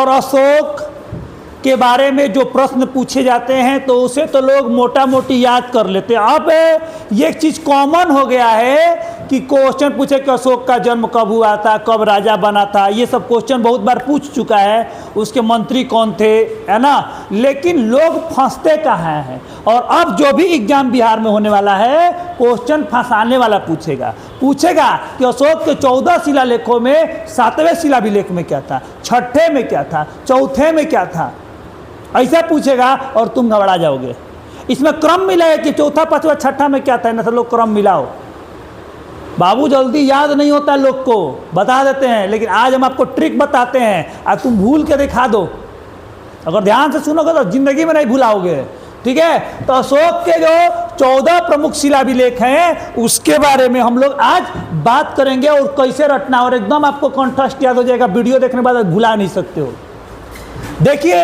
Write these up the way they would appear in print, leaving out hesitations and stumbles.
और अशोक के बारे में जो प्रश्न पूछे जाते हैं तो उसे तो लोग मोटा मोटी याद कर लेते हैं। अब ये एक चीज़ कॉमन हो गया है कि क्वेश्चन पूछे कि अशोक का जन्म कब हुआ था, कब राजा बना था, ये सब क्वेश्चन बहुत बार पूछ चुका है, उसके मंत्री कौन थे, है ना। लेकिन लोग फंसते कहाँ हैं। और अब जो भी एग्जाम बिहार में होने वाला है, क्वेश्चन फंसाने वाला पूछेगा कि अशोक के 14 शिलालेखों में 7वें शिलाभिलेख में क्या था, 6ठे में क्या था, 4थे में क्या था, ऐसा पूछेगा और तुम घबरा जाओगे। इसमें क्रम मिला है कि 4था 5वां 6ठा में क्या था, न तो लोग क्रम मिलाओ। बाबू जल्दी याद नहीं होता लोग को, बता देते हैं, लेकिन आज हम आपको ट्रिक बताते हैं और तुम भूल के दिखा दो। अगर ध्यान से सुनोगे तो जिंदगी में नहीं भुलाओगे, ठीक है। तो अशोक के जो 14 प्रमुख शिलाभिलेख हैं उसके बारे में हम लोग आज बात करेंगे और कैसे रटना, और एकदम आपको कंठस्थ याद हो जाएगा, वीडियो देखने के बाद भुला नहीं सकते हो। देखिए,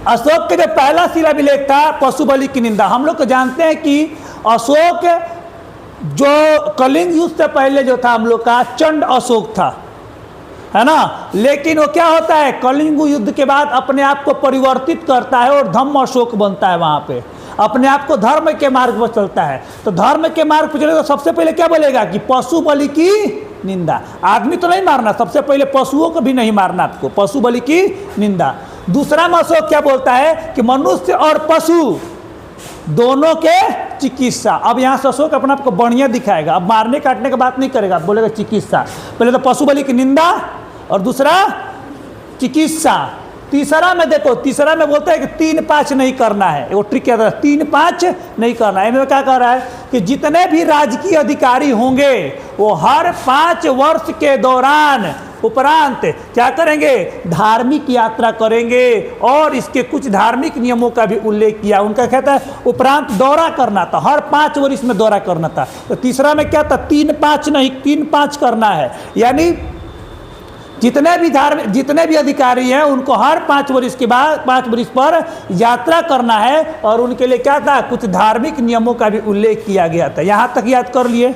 अशोक के जो पहला शिलाभिलेख था पशुबलि की निंदा। हम लोग तो जानते हैं कि अशोक जो कलिंग युद्ध से पहले जो था हम लोग का चंड अशोक था, है ना। लेकिन वो क्या होता है, कलिंग युद्ध के बाद अपने आप को परिवर्तित करता है और धम्म अशोक बनता है। वहाँ पे अपने आप को धर्म के मार्ग पर चलता है। तो धर्म के मार्ग पर चले तो सबसे पहले क्या बोलेगा कि पशु बलि की निंदा। आदमी तो नहीं मारना, सबसे पहले पशुओं को भी नहीं मारना आपको, पशु बलि की निंदा। दूसरा में अशोक क्या बोलता है कि मनुष्य और पशु दोनों के चिकित्सा। अब यहाँ से अशोक अपने आप को बढ़िया दिखाएगा, अब मारने काटने की बात नहीं करेगा, बोलेगा चिकित्सा। पहले तो पशु बलि की निंदा और दूसरा चिकित्सा। तीसरा में देखो, तीसरा में बोलता है कि 3-5 नहीं करना है। वो ट्रिक क्या था, 3-5 नहीं करना है। इनमें क्या कह रहा है कि जितने भी राजकीय अधिकारी होंगे वो हर 5 वर्ष के दौरान उपरांत क्या करेंगे, धार्मिक यात्रा करेंगे। और इसके कुछ धार्मिक नियमों का भी उल्लेख किया। उनका कहता है उपरांत दौरा करना था, हर 5 वर्ष में दौरा करना था। तो तीसरा में क्या था, 3-5 नहीं, 3-5 करना है। यानी जितने भी अधिकारी हैं उनको हर 5 वर्ष के बाद 5 वर्ष पर यात्रा करना है। और उनके लिए क्या था, कुछ धार्मिक नियमों का भी उल्लेख किया गया था। यहाँ तक याद कर लिए।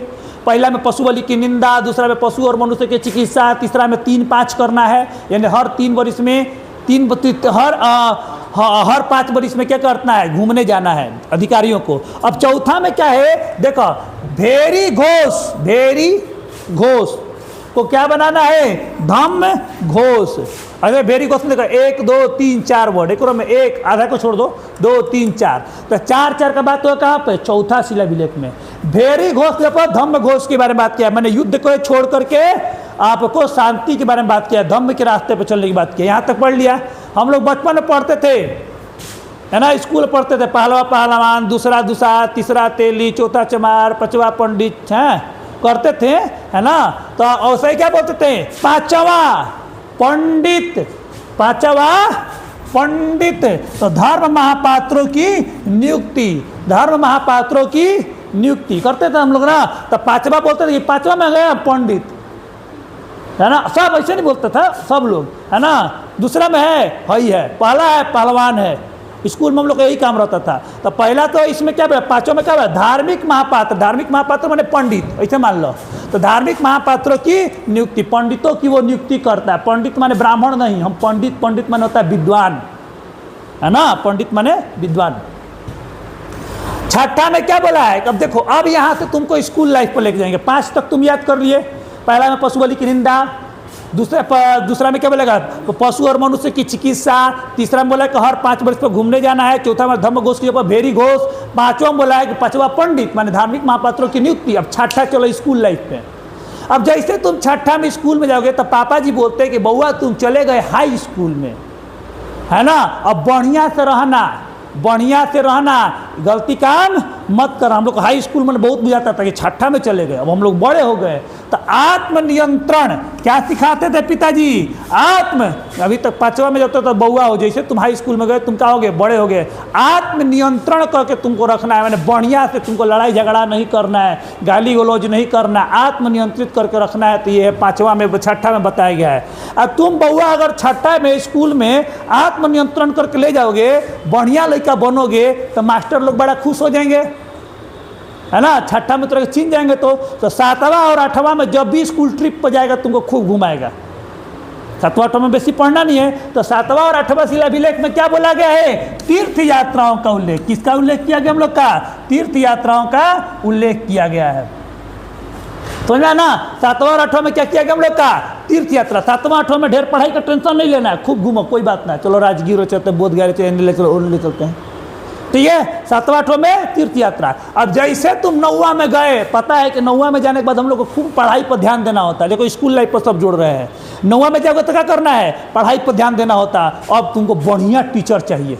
पहला में पशु बलि की निंदा, दूसरा में पशु और मनुष्य की चिकित्सा, तीसरा में 3-5 करना है, यानी हर 3 वर्ष में हर 5 वर्ष में क्या करना है, घूमने जाना है अधिकारियों को। अब चौथा में क्या है, देखो, भेरी घोष को क्या बनाना है, धम्म घोष। अरे भेरी घोष में देखो 1 2 3 4 वर्ड, एक में 1 आधा को छोड़ दो, 2 3 4, तो 4 का बात तो कहाँ पे, चौथा शिलाभिलेख में। भेरी घोष के ऊपर धम्म घोष के बारे में बात किया। मैंने युद्ध को छोड़ करके आपको शांति के बारे में बात किया, धम्म के रास्ते पर चलने की बात किया। यहाँ तक पढ़ लिया। हम लोग बचपन में पढ़ते थे, है ना, स्कूल पढ़ते थे, पहलवा पहलवान, दूसरा दुसार, तीसरा तेली, चौथा चमार, 5वां पंडित, हैं करते थे, है ना। तो ऐसे ही क्या बोलते थे, 5वां पंडित। तो धर्म महापात्रों की नियुक्ति करते थे हम लोग ना। तो 5वां बोलते थे कि 5वां में गया पंडित, है ना। सब ऐसे नहीं बोलता था सब लोग, है ना। दूसरा में है पहला है पहलवान है। स्कूल में हम लोग का यही काम रहता था। तो पहला तो इसमें क्या है, 5वां में क्या है, धार्मिक महापात्र माने पंडित, ऐसे मान लो। तो धार्मिक महापात्रों की नियुक्ति, पंडितों की वो नियुक्ति करता है। पंडित माने ब्राह्मण नहीं, हम पंडित माने होता है विद्वान, है ना, पंडित माने विद्वान। 6ठा में क्या बोला है, अब देखो, अब यहाँ से तुमको स्कूल लाइफ पर लेके जाएंगे। 5 तक तुम याद कर लिए। पहला में पशु बलि की निंदा, दूसरा में क्या बोलेगा, तो पशु और मनुष्य की चिकित्सा। तीसरा में बोला कि हर 5 वर्ष पर घूमने जाना है। चौथा में धम्म घोष के ऊपर भेरी घोष। 5वां में बोला है कि 5वां पंडित माने धार्मिक महापात्रों की नियुक्ति। अब 6ठा चलो स्कूल लाइफ में। अब जैसे तुम 6ठा में स्कूल में जाओगे तो पापा जी बोलते हैं कि बउआ तुम चले गए हाई स्कूल में, है ना। अब बढ़िया से रहना, गलती काम मत कर। हम लोग हाई स्कूल में बहुत बुझाता था कि 6ठा में चले गए, अब हम लोग बड़े हो गए। तो आत्मनियंत्रण क्या सिखाते थे पिताजी, अभी तक 5वां में जब तक तो बउआ हो, जैसे तुम हाई स्कूल में गए तुम क्या हो गए, बड़े हो गए। आत्मनियंत्रण करके तुमको रखना है, मैंने बढ़िया से तुमको लड़ाई झगड़ा नहीं करना है, गाली गलौज नहीं करना, आत्मनियंत्रित करके रखना है। तो ये 5वां में 6ठा में बताया गया है। अब तुम बउआ अगर 6ठा में स्कूल में आत्मनियंत्रण करके ले जाओगे, बढ़िया लड़का बनोगे, तो मास्टर लोग बड़ा खुश हो जाएंगे, है ना। 6ठा में तो चिन जाएंगे। तो 7वां और 8वां में जब भी स्कूल ट्रिप पर जाएगा तुमको खूब घुमाएगा, सातवां आठवां में बेसी पढ़ना नहीं है। तो सातवां और आठवां शिलाभिलेख में क्या बोला गया है? तीर्थ यात्राओं का उल्लेख। किसका उल्लेख किया गया हम लोग का? तीर्थ यात्राओं का उल्लेख किया गया है। तो ना सातवां और आठवां में क्या किया गया हम लोग का? तीर्थ यात्रा। सातवां आठवां में ढेर पढ़ाई का टेंशन नहीं लेना है, खूब घूमो, कोई बात ना, चलो राजगीर चलते, बोध गया चले, चलो और ले चलते हैं, ठीक है। सातवां आठवां में तीर्थ यात्रा। अब जैसे तुम नौवां में गए, पता है कि नौवां में जाने के बाद हम लोग को खूब पढ़ाई पर ध्यान देना होता है। देखो स्कूल लाइफ पर सब जोड़ रहे हैं, नौवां में जाओगे तो क्या करना है? पढ़ाई पर ध्यान देना होता। अब तुमको बढ़िया टीचर चाहिए,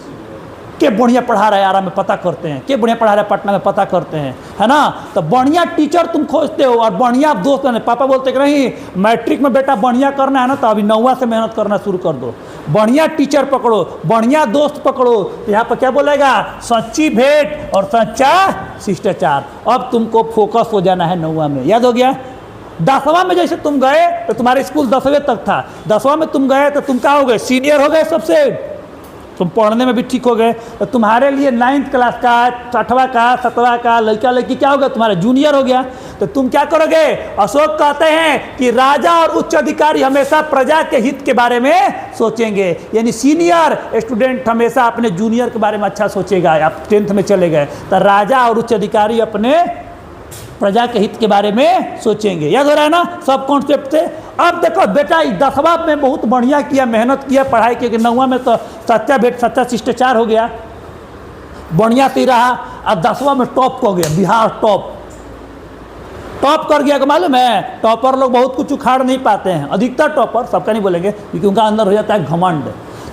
के बढ़िया पढ़ा रहा है आरा में पता करते हैं, के बढ़िया पढ़ा रहा है पटना में पता करते हैं, है ना। तो बढ़िया टीचर तुम खोजते हो और बढ़िया दोस्त बने। पापा बोलते कि नहीं मैट्रिक में बेटा बढ़िया करना है ना, तो अभी नौवां से मेहनत करना शुरू कर दो, बढ़िया टीचर पकड़ो, बढ़िया दोस्त पकड़ो। यहाँ पर क्या बोलेगा? सच्ची भेंट और सच्चा शिष्टाचार। अब तुमको फोकस हो जाना है नौवां में, याद हो गया। 10वां में जैसे तुम गए तो तुम्हारे स्कूल 10वें तक था, 10वां में तुम गए तो तुम क्या हो गए? सीनियर हो गए सबसे, तुम पढ़ने में भी ठीक हो गए। तो तुम्हारे लिए 9th क्लास का, 8वां का, 7वां का लड़का लड़की क्या हो गया? तुम्हारा जूनियर हो गया। तो तुम क्या करोगे? अशोक कहते हैं कि राजा और उच्च अधिकारी हमेशा प्रजा के हित के बारे में सोचेंगे, यानी सीनियर स्टूडेंट हमेशा अपने जूनियर के बारे में अच्छा सोचेगा। आप 10th में चले गए तो राजा और उच्च अधिकारी अपने प्रजा के हित के बारे में सोचेंगे। याद हो रहा है ना सब कॉन्सेप्ट से। अब देखो बेटा 10वां में बहुत बढ़िया किया, मेहनत किया पढ़ाई के, 9वां में तो सच्चा भेंट सच्चा शिष्टाचार हो गया, बढ़िया से रहा। अब 10वां में टॉप हो गया, बिहार टॉप कर गया। मालूम है टॉपर लोग बहुत कुछ उखाड़ नहीं पाते हैं, अधिकतर टॉपर, सबका नहीं बोलेंगे क्योंकि उनका अंदर हो जाता है घमंड।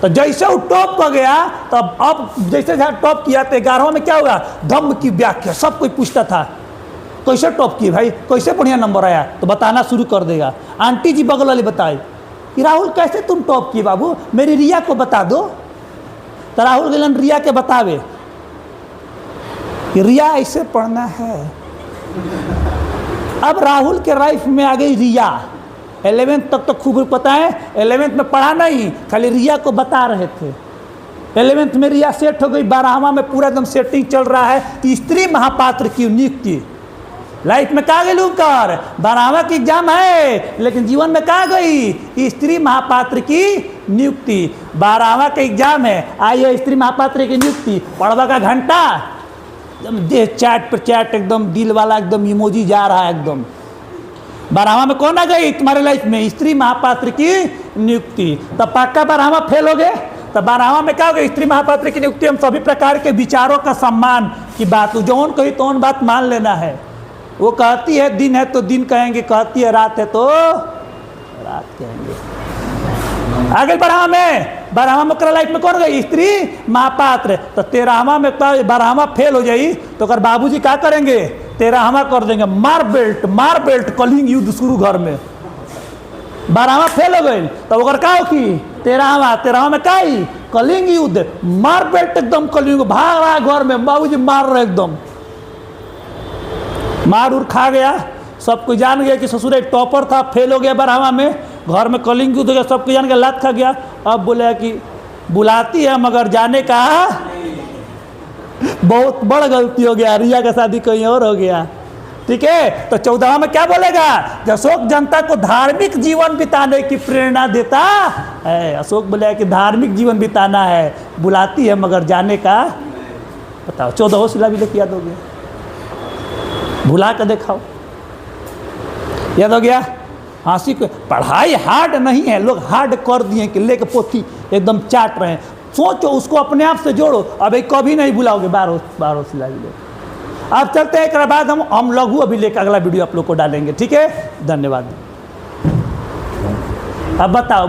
तो जैसे वो टॉप कर गया तब अब जैसे टॉप किया तो 11वां में क्या होगा? धम्म की व्याख्या। सब कोई पूछता था कैसे टॉप किए भाई, कैसे बढ़िया नंबर आया, तो बताना शुरू कर देगा। आंटी जी बगल वाली बताए कि राहुल कैसे तुम टॉप किए बाबू, मेरी रिया को बता दो। तो राहुल गिलन रिया के बतावे कि रिया ऐसे पढ़ना है। अब राहुल के लाइफ में आ गई रिया। 11th तक तो खूब पता है, 11th में पढ़ा नहीं, खाली रिया को बता रहे थे। 11th में रिया सेट हो गई, 12वां में पूरा एकदम सेटिंग चल रहा है। स्त्री महापात्र की नियुक्ति लाइफ में कहाँ गई कर? 12वां की एग्जाम है लेकिन जीवन में कहाँ गई? स्त्री महापात्र की नियुक्ति। 12वां का एग्जाम है, आइए स्त्री महापात्र की नियुक्ति। पढ़वा का घंटा एकदम देह चैट पर चैट, एकदम दिल वाला एकदम इमोजी जा रहा है एकदम। 12वां में कौन आ गई तुम्हारे लाइफ में? स्त्री महापात्र की नियुक्ति। तब पक्का 12वां फेल हो गए। तो 12वां में क्या हो गया? स्त्री महापात्र की नियुक्ति। हम सभी प्रकार के विचारों का सम्मान की बात, जौन कही तो बात मान लेना है। वो कहती है दिन है तो दिन कहेंगे, कहती है रात है तो रात कहेंगे। आगे 12वां में कर लाइफ में कौन गई? स्त्री महापात्र। तो 13वां में 12वां फेल हो जाई तो कर बाबूजी क्या करेंगे? 13वां कर देंगे मार बेल्ट कलिंग युद्ध शुरू घर में। 12वां फेल हो गई तो ओकर का हो की 13वां में का कलिंग युद्ध, मार बेल्ट एकदम कलिंग, भाग रहा है घर में, बाबूजी मार रहे एकदम, मार उर खा गया। सब कोई जान गया कि ससुर एक टॉपर था, फेल हो गया 12वां में, घर में कलिंग युद्ध हो गया, सब कोई जान गया, लात खा गया। अब बोले कि बुलाती है मगर जाने का बहुत बड़ गलती हो गया, रिया का शादी कहीं और हो गया। ठीक है, तो 14वां में क्या बोलेगा? अशोक जनता को धार्मिक जीवन बिताने की प्रेरणा देता है। अशोक बोले कि धार्मिक जीवन बिताना है, बुलाती है मगर जाने का। बताओ 14वां शिलाभिलेख याद हो गया? भुला के दिखाओ, याद हो गया? हंसी को पढ़ाई हार्ड नहीं है, लोग हार्ड कर दिए कि लेके पोथी एकदम चाट रहे हैं। सोचो उसको अपने आप से जोड़ो, अब कभी नहीं भुलाओगे 12 शिलाभिलेख। अब चलते हैं, एक बाद हम लघु अभिलेख अगला वीडियो आप लोग को डालेंगे। ठीक है, धन्यवाद। अब बताओ।